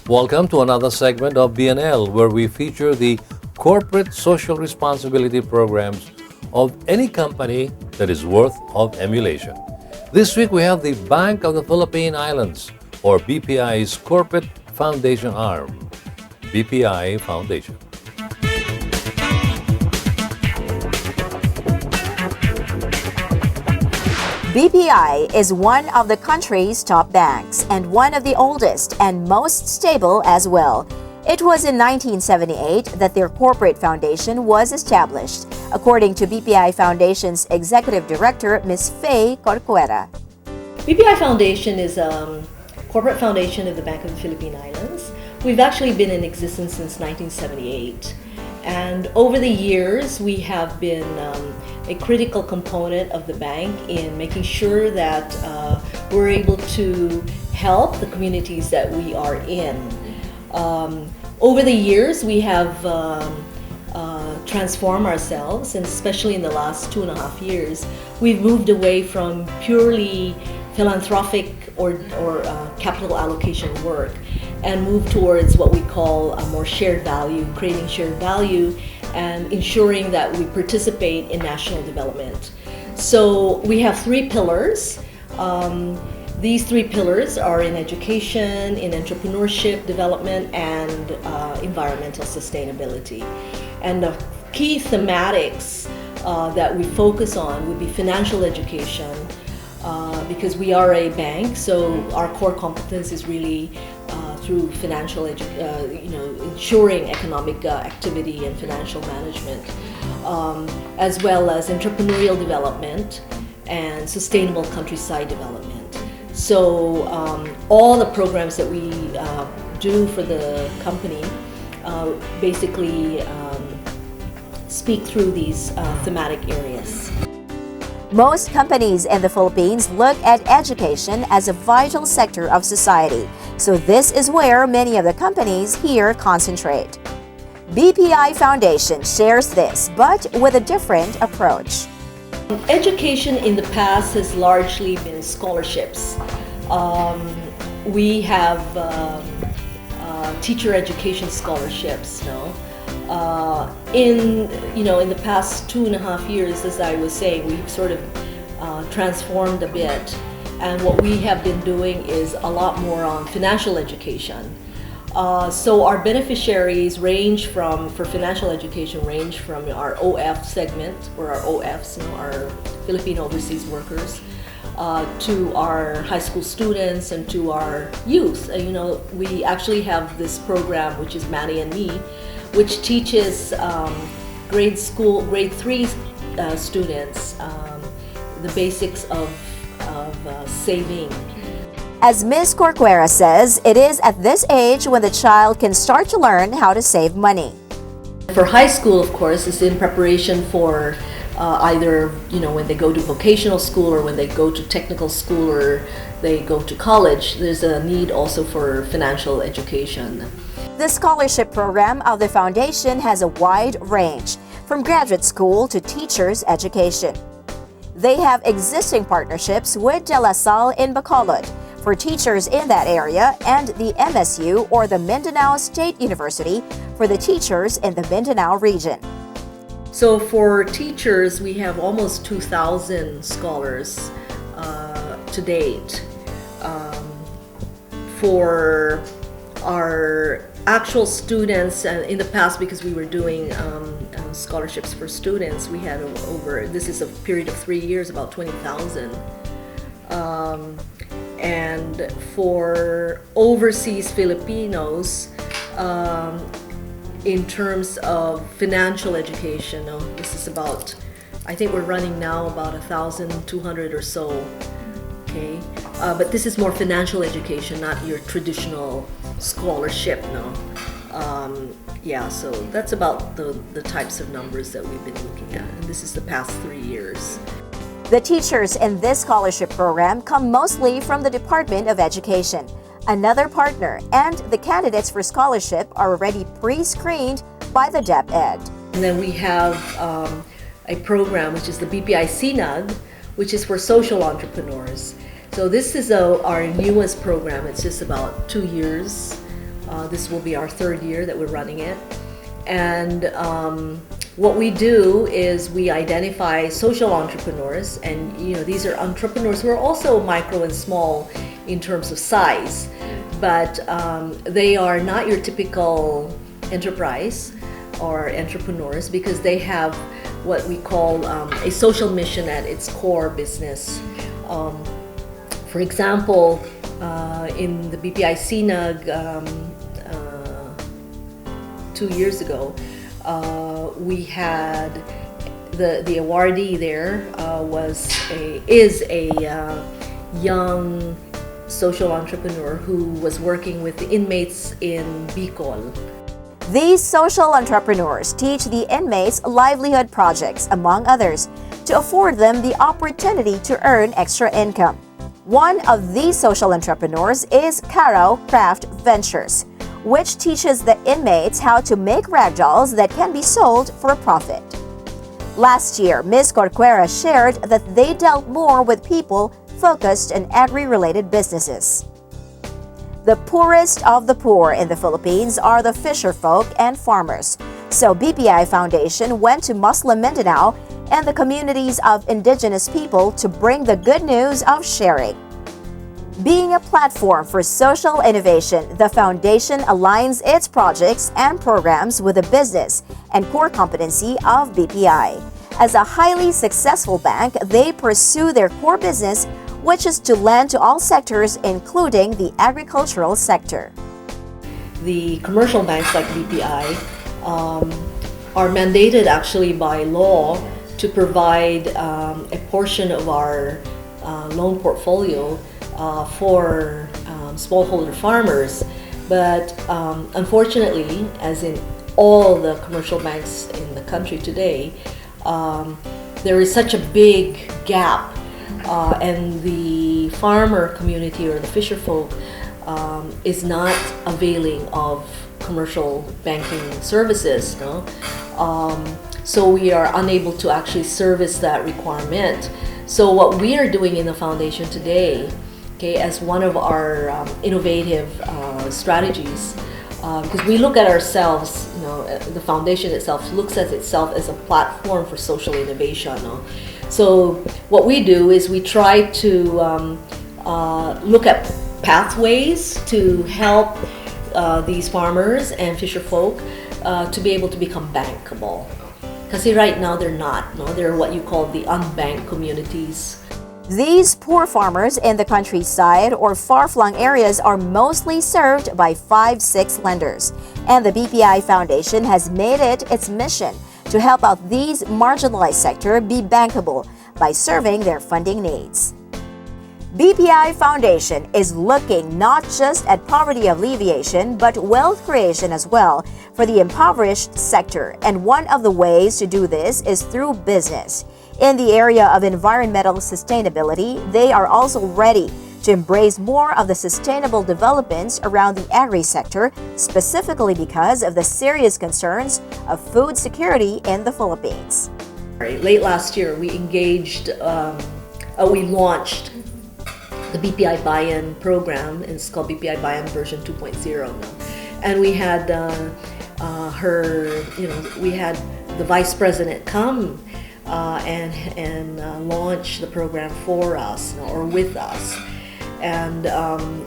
Welcome to another segment of BNL, where we feature the corporate social responsibility programs of any company that is worth of emulation. This week we have the Bank of the Philippine Islands, or BPI's corporate foundation arm, BPI Foundation. BPI is one of the country's top banks and one of the oldest and most stable as well. It was in 1978 that their corporate foundation was established, according to BPI Foundation's Executive Director, Ms. Faye Corcuera. BPI Foundation is a corporate foundation of the Bank of the Philippine Islands. We've actually been in existence since 1978. And over the years, we have been a critical component of the bank in making sure that we're able to help the communities that we are in. Over the years, we have transformed ourselves, and especially in the last 2.5 years, we've moved away from purely philanthropic or capital allocation work and move towards what we call a more shared value, creating shared value and ensuring that we participate in national development. So we have 3 pillars. These 3 pillars are in education, in entrepreneurship development, and environmental sustainability. And the key thematics that we focus on would be financial education, because we are a bank, so our core competence is really through financial, ensuring economic activity and financial management, as well as entrepreneurial development and sustainable countryside development. So all the programs that we do for the company basically speak through these thematic areas. Most companies in the Philippines look at education as a vital sector of society, so this is where many of the companies here concentrate. BPI Foundation shares this, but with a different approach. Education in the past has largely been scholarships. We have teacher education scholarships, in the past 2.5 years, as I was saying, we've sort of transformed a bit, and what we have been doing is a lot more on financial education. So our beneficiaries for financial education range from our OF segment, or our OFs, our Filipino overseas workers, to our high school students and to our youth. We actually have this program, which is Manny and Me, which teaches grade 3 students the basics of saving. As Ms. Corcuera says, it is at this age when the child can start to learn how to save money. For high school, of course, it's in preparation for either when they go to vocational school or when they go to technical school or they go to college. There's a need also for financial education. The scholarship program of the foundation has a wide range, from graduate school to teachers' education. They have existing partnerships with De La Salle in Bacolod for teachers in that area and the MSU, or the Mindanao State University, for the teachers in the Mindanao region. So for teachers, we have almost 2,000 scholars to date. For our actual students, in the past, because we were doing scholarships for students, we had this is a period of 3 years, about 20,000. And for overseas Filipinos, in terms of financial education, this is about, I think we're running now about 1,200 or so. Okay, but this is more financial education, not your traditional scholarship. So that's about the types of numbers that we've been looking at, and this is the past 3 years. The teachers in this scholarship program come mostly from the Department of Education, another partner, and the candidates for scholarship are already pre-screened by the DepEd. And then we have a program which is the BPI CNUD, which is for social entrepreneurs. So this is our newest program. It's just about 2 years This will be our third year that we're running it. And what we do is we identify social entrepreneurs, and these are entrepreneurs who are also micro and small in terms of size, but they are not your typical enterprise or entrepreneurs, because they have what we call a social mission at its core business. For example, in the BPI CNUG 2 years ago, we had the awardee there is a young social entrepreneur who was working with the inmates in Bicol. These social entrepreneurs teach the inmates livelihood projects, among others, to afford them the opportunity to earn extra income. One of these social entrepreneurs is Caro Craft Ventures, which teaches the inmates how to make ragdolls that can be sold for a profit. Last year, Ms. Corcuera shared that they dealt more with people focused on agri-related businesses. The poorest of the poor in the Philippines are the fisher folk and farmers. So BPI Foundation went to Muslim Mindanao and the communities of indigenous people to bring the good news of sharing. Being a platform for social innovation, the foundation aligns its projects and programs with the business and core competency of BPI. As a highly successful bank, they pursue their core business, which is to lend to all sectors, including the agricultural sector. The commercial banks like BPI are mandated actually by law to provide a portion of our loan portfolio for smallholder farmers. But unfortunately, as in all the commercial banks in the country today, there is such a big gap, and the farmer community or the fisher folk is not availing of commercial banking services. No? So we are unable to actually service that requirement. So what we are doing in the foundation today, as one of our innovative strategies, because we look at ourselves, the foundation itself looks at itself as a platform for social innovation. So what we do is we try to look at pathways to help these farmers and fisher folk to be able to become bankable. Because right now they're not. They're what you call the unbanked communities. These poor farmers in the countryside or far-flung areas are mostly served by 5-6 lenders, and the BPI Foundation has made it its mission to help out these marginalized sector be bankable by serving their funding needs. BPI Foundation is looking not just at poverty alleviation but wealth creation as well for the impoverished sector, and one of the ways to do this is through business. In the area of environmental sustainability, they are also ready to embrace more of the sustainable developments around the agri-sector, specifically because of the serious concerns of food security in the Philippines. Late last year, we launched the BPI Buy-in program. It's called BPI Buy-in version 2.0 now. And we had we had the vice president come and launch the program for us or with us. And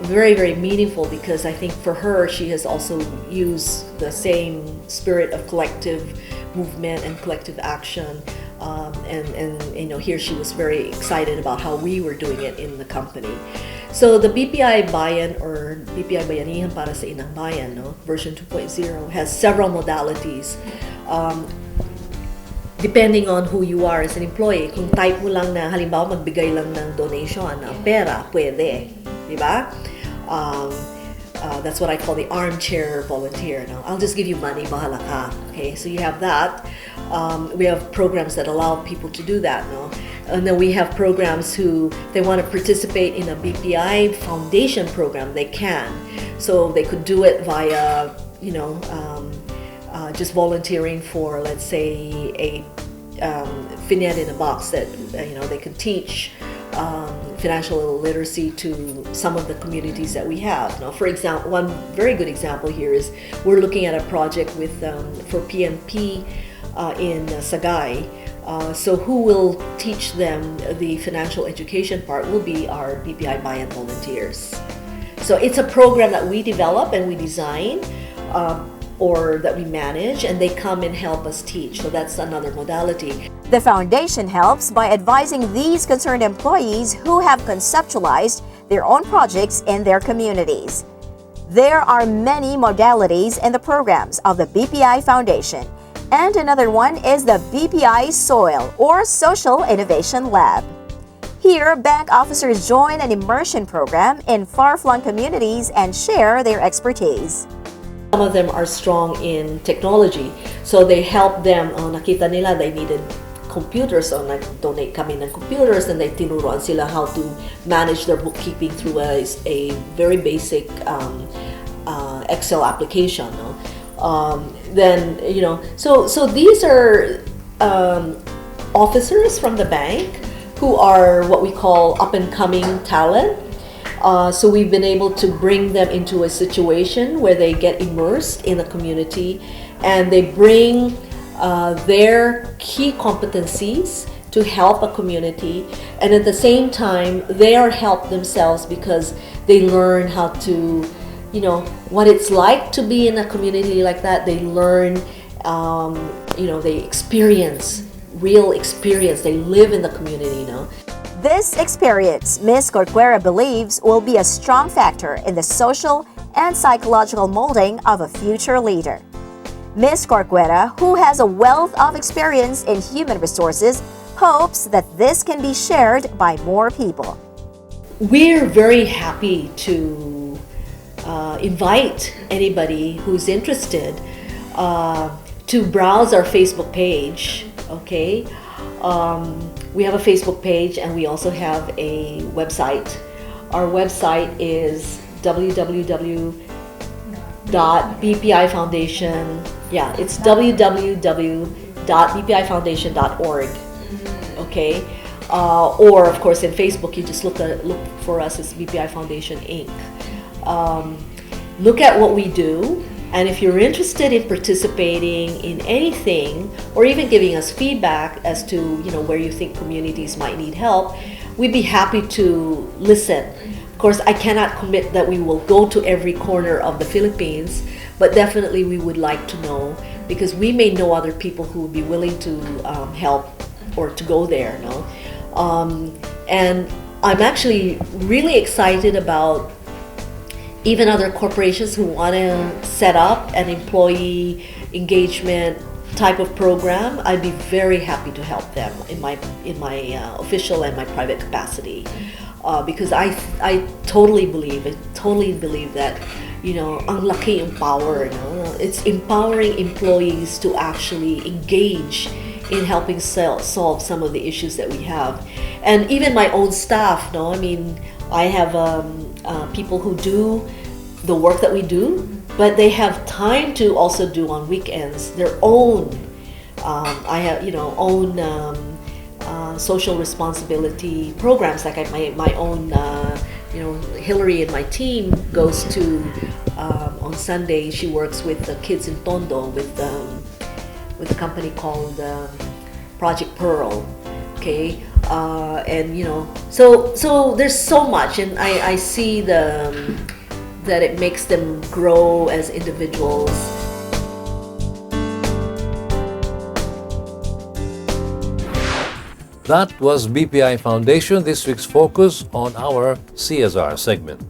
very, very meaningful, because I think for her, she has also used the same spirit of collective movement and collective action. And here she was very excited about how we were doing it in the company. So the BPI Bayan or BPI Bayanihan para sa Inang Bayan, version 2.0 has several modalities. Depending on who you are as an employee, kung type mo lang na halimbawa magbigay lang ng donation ng pera, pwede, di ba? That's what I call the armchair volunteer. No? I'll just give you money, bahala ka. Okay, so you have that. We have programs that allow people to do that. No? And then we have programs who they want to participate in a BPI Foundation program. They can, so they could do it via, just volunteering for, let's say, a vignette in a box that they could teach financial literacy to some of the communities that we have. Now, for example, one very good example here is we're looking at a project with for PMP in Sagay. So who will teach them the financial education part will be our BPI Bayan volunteers. So it's a program that we develop and we design or that we manage, and they come and help us teach. So that's another modality. The foundation helps by advising these concerned employees who have conceptualized their own projects in their communities. There are many modalities in the programs of the BPI Foundation, and another one is the BPI Soil or Social Innovation Lab. Here, bank officers join an immersion program in far-flung communities and share their expertise. Some of them are strong in technology, so they help them. Nakita nila they needed computers, so nag-donate kami ng computers, and they tinuruan sila how to manage their bookkeeping through a very basic Excel application. No? Then so these are officers from the bank who are what we call up-and-coming talent. So we've been able to bring them into a situation where they get immersed in the community, and they bring their key competencies to help a community, and at the same time they are helped themselves because they learn how to, what it's like to be in a community like that. They learn, they experience real experience. They live in the community, This experience, Ms. Corcuera believes, will be a strong factor in the social and psychological molding of a future leader. Ms. Corcuera, who has a wealth of experience in human resources, hopes that this can be shared by more people. We're very happy to invite anybody who's interested to browse our Facebook page. Okay. We have a Facebook page, and we also have a website. Our website is www.bpifoundation. Yeah, it's www.bpifoundation.org. Okay, or of course in Facebook you just look for us as BPI Foundation Inc. Look at what we do. And if you're interested in participating in anything, or even giving us feedback as to where you think communities might need help, we'd be happy to listen. Of course, I cannot commit that we will go to every corner of the Philippines, but definitely we would like to know, because we may know other people who would be willing to help or to go there. And I'm actually really excited about even other corporations who want to set up an employee engagement type of program. I'd be very happy to help them in my official and my private capacity, because I totally believe that ang laki yung power. It's empowering employees to actually engage in helping solve some of the issues that we have, and even my own staff. I have people who do the work that we do, but they have time to also do on weekends their own. I have own social responsibility programs. Like my own, Hillary and my team goes to on Sunday. She works with the kids in Tondo with a company called Project Pearl. Okay. And so there's so much, and I see that it makes them grow as individuals. That was BPI Foundation, this week's focus on our CSR segment.